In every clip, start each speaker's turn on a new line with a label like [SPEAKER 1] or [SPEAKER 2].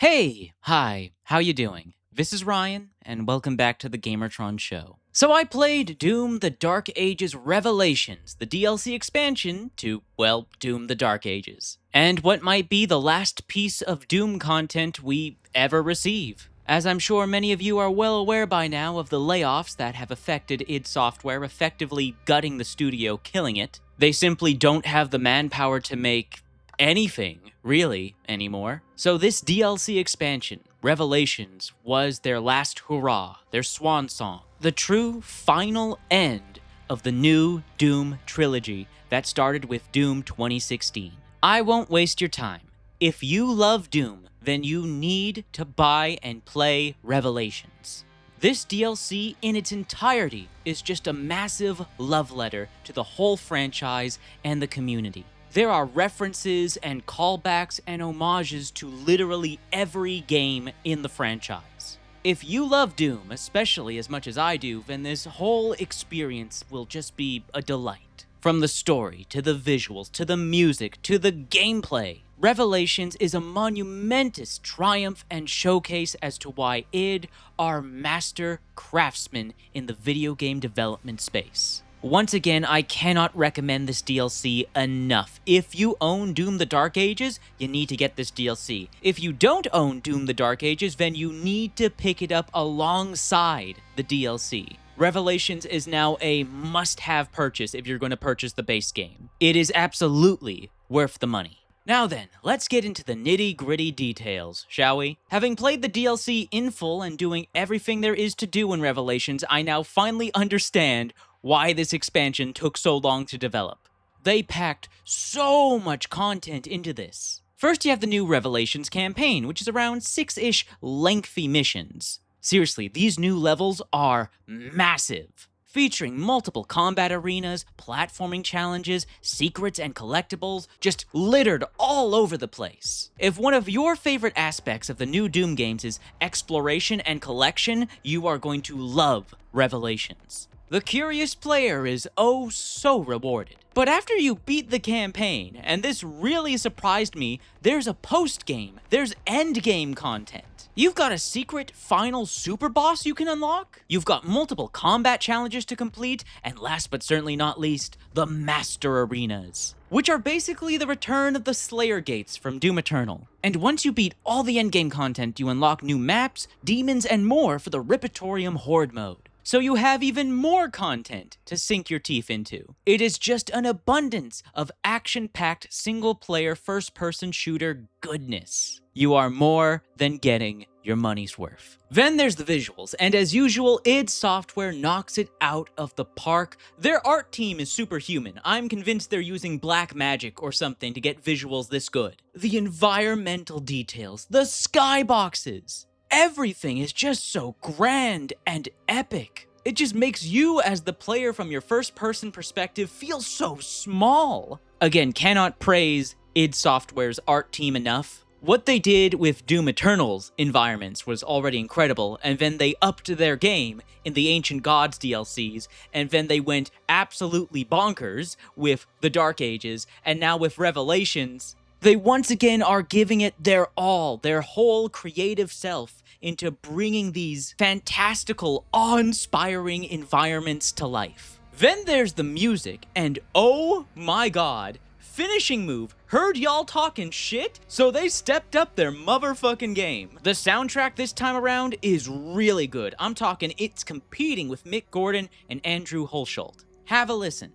[SPEAKER 1] Hi, how you doing? This is Ryan, and welcome back to the Gamertron Show. So I played Doom the Dark Ages Revelations, the DLC expansion to, well, Doom the Dark Ages, and what might be the last piece of Doom content we ever receive. As I'm sure many of you are well aware by now of the layoffs that have affected id Software, effectively gutting the studio, killing it, they simply don't have the manpower to make anything, really, anymore. So this DLC expansion, Revelations, was their last hurrah, their swan song, the true final end of the new Doom trilogy that started with Doom 2016. I won't waste your time. If you love Doom, then you need to buy and play Revelations. This DLC in its entirety is just a massive love letter to the whole franchise and the community. There are references and callbacks and homages to literally every game in the franchise. If you love Doom, especially as much as I do, then this whole experience will just be a delight. From the story, to the visuals, to the music, to the gameplay, Revelations is a monumentous triumph and showcase as to why id are master craftsmen in the video game development space. Once again, I cannot recommend this DLC enough. If you own Doom the Dark Ages, you need to get this DLC. If you don't own Doom the Dark Ages, then you need to pick it up alongside the DLC. Revelations is now a must-have purchase if you're going to purchase the base game. It is absolutely worth the money. Now then, let's get into the nitty-gritty details, shall we? Having played the DLC in full and doing everything there is to do in Revelations, I now finally understand why this expansion took so long to develop. They packed so much content into this. First, you have the new Revelations campaign, which is around 6-ish lengthy missions. Seriously, these new levels are massive, featuring multiple combat arenas, platforming challenges, secrets and collectibles, just littered all over the place. If one of your favorite aspects of the new Doom games is exploration and collection, you are going to love Revelations. The curious player is oh so rewarded. But after you beat the campaign, and this really surprised me, there's a post-game, there's endgame content. You've got a secret final super boss you can unlock, you've got multiple combat challenges to complete, and last but certainly not least, the Master Arenas, which are basically the return of the Slayer Gates from Doom Eternal. And once you beat all the endgame content, you unlock new maps, demons, and more for the Riptorium horde mode. So you have even more content to sink your teeth into. It is just an abundance of action-packed single-player first-person shooter goodness. You are more than getting your money's worth. Then there's the visuals, and as usual, id Software knocks it out of the park. Their art team is superhuman. I'm convinced they're using black magic or something to get visuals this good. The environmental details, the skyboxes, everything is just so grand and epic. It just makes you, as the player from your first-person perspective, feel so small. Again, cannot praise id Software's art team enough. What they did with Doom Eternal's environments was already incredible, and then they upped their game in the Ancient Gods DLCs, and then they went absolutely bonkers with the Dark Ages, and now with Revelations, they once again are giving it their all, their whole creative self, into bringing these fantastical, awe-inspiring environments to life. Then there's the music, and oh my god, finishing move, heard y'all talking shit? So they stepped up their motherfucking game. The soundtrack this time around is really good. I'm talking it's competing with Mick Gordon and Andrew Hulshult. Have a listen.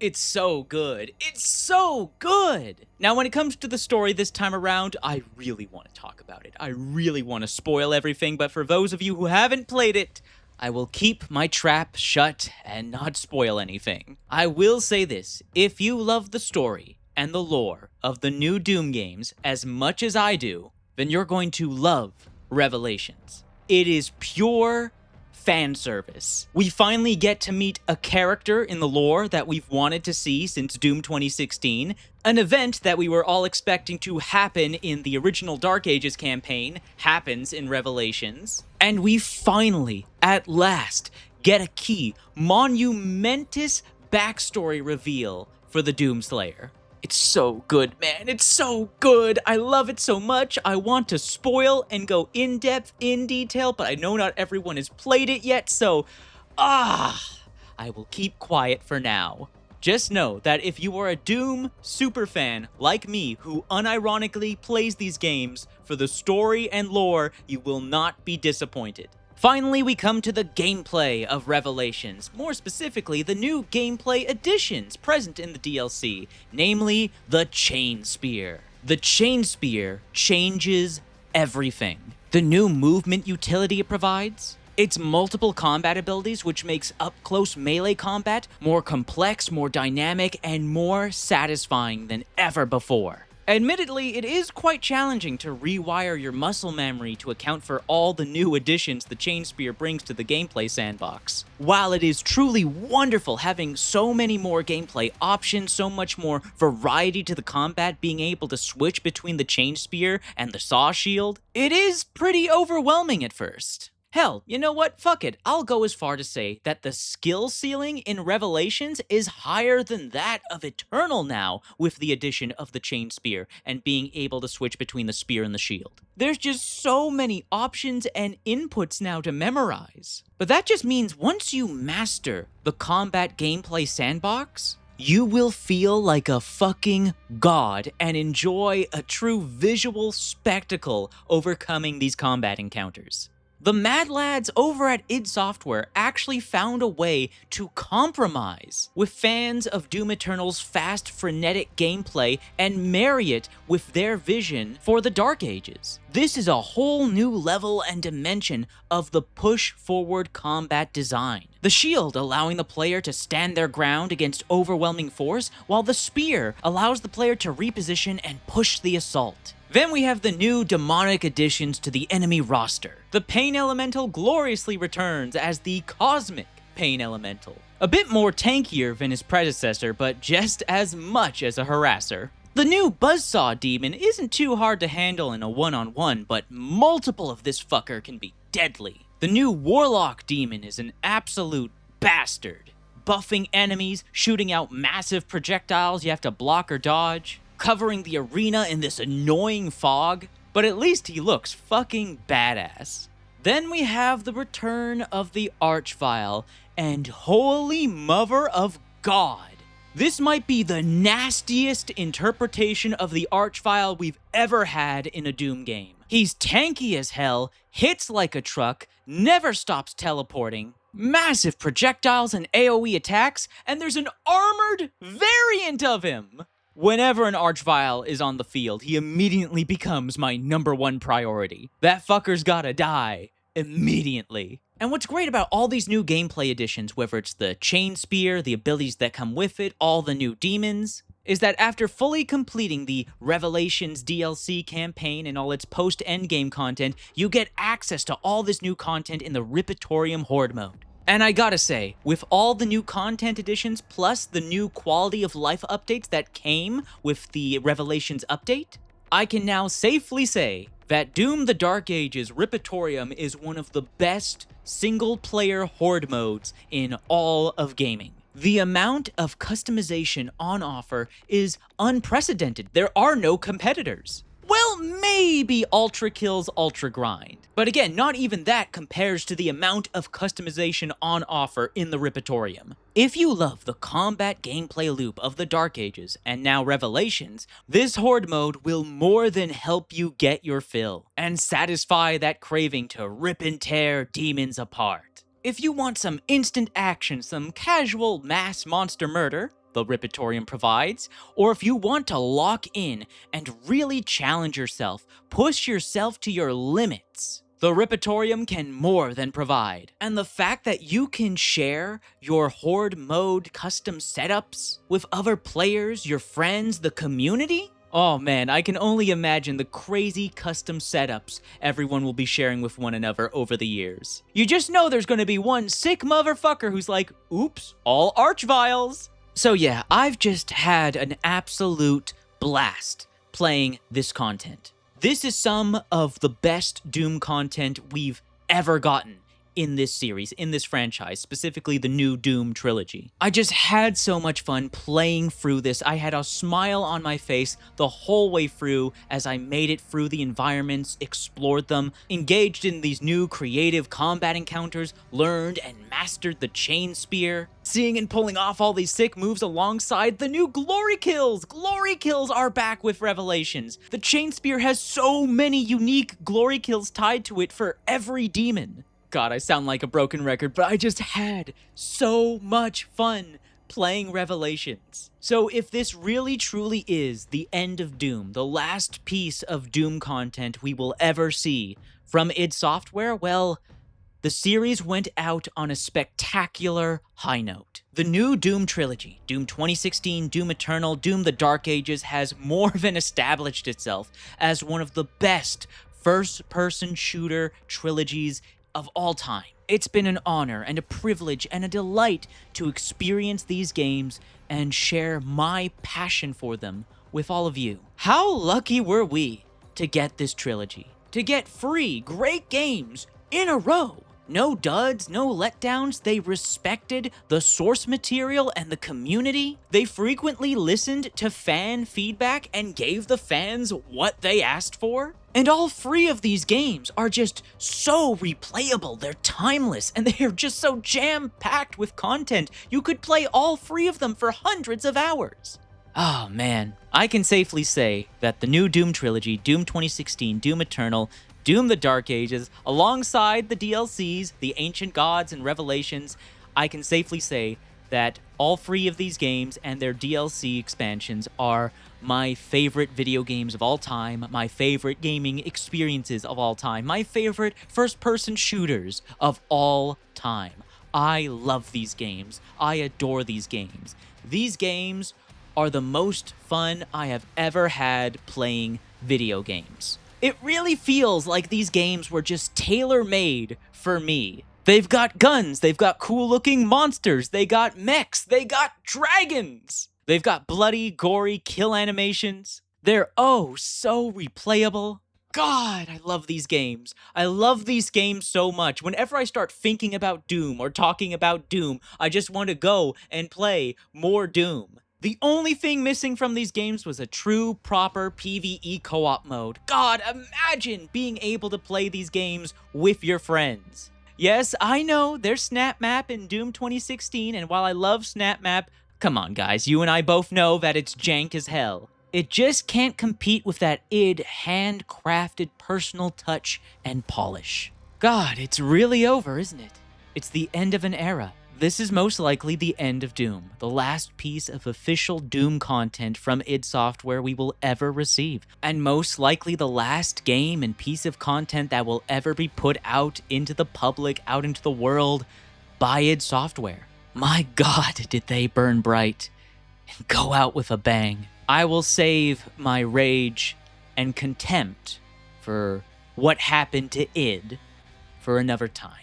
[SPEAKER 1] It's so good. It's so good! Now, when it comes to the story this time around, I really want to talk about it. I really want to spoil everything, but for those of you who haven't played it, I will keep my trap shut and not spoil anything. I will say this, if you love the story and the lore of the new Doom games as much as I do, then you're going to love Revelations. It is pure fan service. We finally get to meet a character in the lore that we've wanted to see since Doom 2016, an event that we were all expecting to happen in the original Dark Ages campaign happens in Revelations, and we finally, at last, get a key, monumentous backstory reveal for the Doomslayer. It's so good, man. It's so good. I love it so much. I want to spoil and go in depth, in detail, but I know not everyone has played it yet, so I will keep quiet for now. Just know that if you are a Doom superfan like me who unironically plays these games for the story and lore, you will not be disappointed. Finally, we come to the gameplay of Revelations, more specifically the new gameplay additions present in the DLC, namely the Chain Spear. The Chain Spear changes everything. The new movement utility it provides, its multiple combat abilities, which makes up-close melee combat more complex, more dynamic, and more satisfying than ever before. Admittedly, it is quite challenging to rewire your muscle memory to account for all the new additions the Chain Spear brings to the gameplay sandbox. While it is truly wonderful having so many more gameplay options, so much more variety to the combat, being able to switch between the Chain Spear and the Saw Shield, it is pretty overwhelming at first. Hell, you know what? Fuck it. I'll go as far to say that the skill ceiling in Revelations is higher than that of Eternal now with the addition of the Chain Spear and being able to switch between the spear and the shield. There's just so many options and inputs now to memorize. But that just means once you master the combat gameplay sandbox, you will feel like a fucking god and enjoy a true visual spectacle overcoming these combat encounters. The Mad Lads over at id Software actually found a way to compromise with fans of Doom Eternal's fast, frenetic gameplay and marry it with their vision for the Dark Ages. This is a whole new level and dimension of the push-forward combat design. The shield allowing the player to stand their ground against overwhelming force, while the spear allows the player to reposition and push the assault. Then we have the new demonic additions to the enemy roster. The Pain Elemental gloriously returns as the Cosmic Pain Elemental. A bit more tankier than his predecessor, but just as much as a harasser. The new Buzzsaw Demon isn't too hard to handle in a one-on-one, but multiple of this fucker can be deadly. The new Warlock Demon is an absolute bastard, buffing enemies, shooting out massive projectiles you have to block or dodge, covering the arena in this annoying fog, but at least he looks fucking badass. Then we have the return of the Archvile, and holy mother of God, this might be the nastiest interpretation of the Archvile we've ever had in a Doom game. He's tanky as hell, hits like a truck, never stops teleporting, massive projectiles and AoE attacks, and there's an armored variant of him! Whenever an Archvile is on the field, he immediately becomes my #1 priority. That fucker's gotta die. Immediately. And what's great about all these new gameplay additions, whether it's the Chain Spear, the abilities that come with it, all the new demons, is that after fully completing the Revelations DLC campaign and all its post-endgame content, you get access to all this new content in the Riptorium horde mode. And I gotta say, with all the new content additions plus the new quality of life updates that came with the Revelations update, I can now safely say that Doom the Dark Ages Riptorium is one of the best single-player horde modes in all of gaming. The amount of customization on offer is unprecedented. There are no competitors. Well, maybe Ultra Kill's Ultra Grind. But again, not even that compares to the amount of customization on offer in the Riptorium. If you love the combat gameplay loop of the Dark Ages, and now Revelations, this Horde mode will more than help you get your fill, and satisfy that craving to rip and tear demons apart. If you want some instant action, some casual mass monster murder, the Riptorium provides, or if you want to lock in and really challenge yourself, push yourself to your limits, the Riptorium can more than provide. And the fact that you can share your horde mode custom setups with other players, your friends, the community? Oh man, I can only imagine the crazy custom setups everyone will be sharing with one another over the years. You just know there's gonna be one sick motherfucker who's like, oops, all Archviles. So yeah, I've just had an absolute blast playing this content. This is some of the best Doom content we've ever gotten in this series, in this franchise, specifically the new Doom trilogy. I just had so much fun playing through this. I had a smile on my face the whole way through as I made it through the environments, explored them, engaged in these new creative combat encounters, learned and mastered the chain spear, seeing and pulling off all these sick moves alongside the new glory kills. Glory kills are back with Revelations. The chain spear has so many unique glory kills tied to it for every demon. God, I sound like a broken record, but I just had so much fun playing Revelations. So if this really truly is the end of Doom, the last piece of Doom content we will ever see from id Software, well, the series went out on a spectacular high note. The new Doom trilogy, Doom 2016, Doom Eternal, Doom the Dark Ages, has more than established itself as one of the best first-person shooter trilogies of all time. It's been an honor and a privilege and a delight to experience these games and share my passion for them with all of you. How lucky were we to get this trilogy? To get free, great games in a row. No duds, no letdowns. They respected the source material and the community. They frequently listened to fan feedback and gave the fans what they asked for. And all three of these games are just so replayable, they're timeless, and they're just so jam-packed with content. You could play all three of them for hundreds of hours. Oh man, I can safely say that the new Doom trilogy, Doom 2016, Doom Eternal, Doom the Dark Ages, alongside the DLCs, the Ancient Gods and Revelations, I can safely say that all three of these games and their DLC expansions are my favorite video games of all time, my favorite gaming experiences of all time, my favorite first-person shooters of all time. I love these games. I adore these games. These games are the most fun I have ever had playing video games. It really feels like these games were just tailor-made for me. They've got guns, they've got cool-looking monsters, they got mechs, they got dragons! They've got bloody, gory kill animations. They're oh so replayable. God, I love these games. I love these games so much. Whenever I start thinking about Doom or talking about Doom, I just want to go and play more Doom. The only thing missing from these games was a true, proper PvE co-op mode. God, imagine being able to play these games with your friends. Yes, I know, there's Snap Map in Doom 2016, and while I love Snap Map, come on guys, you and I both know that it's jank as hell. It just can't compete with that id handcrafted personal touch and polish. God, it's really over, isn't it? It's the end of an era. This is most likely the end of Doom, the last piece of official Doom content from id Software we will ever receive, and most likely the last game and piece of content that will ever be put out into the public, out into the world by id Software. My God, did they burn bright and go out with a bang. I will save my rage and contempt for what happened to id for another time.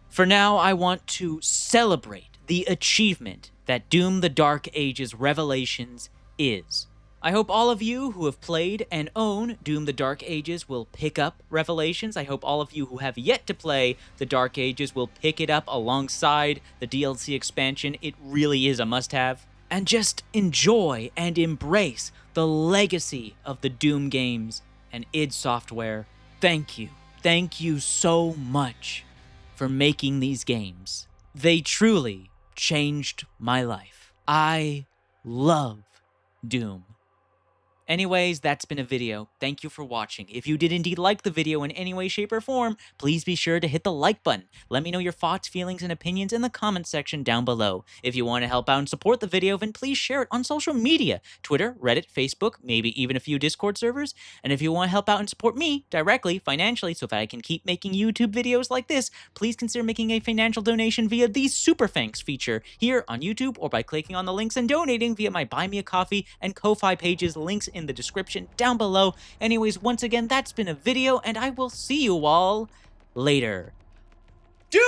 [SPEAKER 1] For now, I want to celebrate the achievement that Doom the Dark Ages Revelations is. I hope all of you who have played and own Doom the Dark Ages will pick up Revelations. I hope all of you who have yet to play the Dark Ages will pick it up alongside the DLC expansion. It really is a must-have. And just enjoy and embrace the legacy of the Doom games and id Software. Thank you. Thank you so much for making these games. They truly changed my life. I love Doom. Anyways, that's been a video. Thank you for watching. If you did indeed like the video in any way, shape, or form, please be sure to hit the like button. Let me know your thoughts, feelings, and opinions in the comment section down below. If you want to help out and support the video, then please share it on social media. Twitter, Reddit, Facebook, maybe even a few Discord servers. And if you want to help out and support me directly, financially, so that I can keep making YouTube videos like this, please consider making a financial donation via the Super Thanks feature here on YouTube, or by clicking on the links and donating via my Buy Me a Coffee and Ko-Fi pages, links in the description down below. Anyways, once again, that's been a video, and I will see you all later. Doom!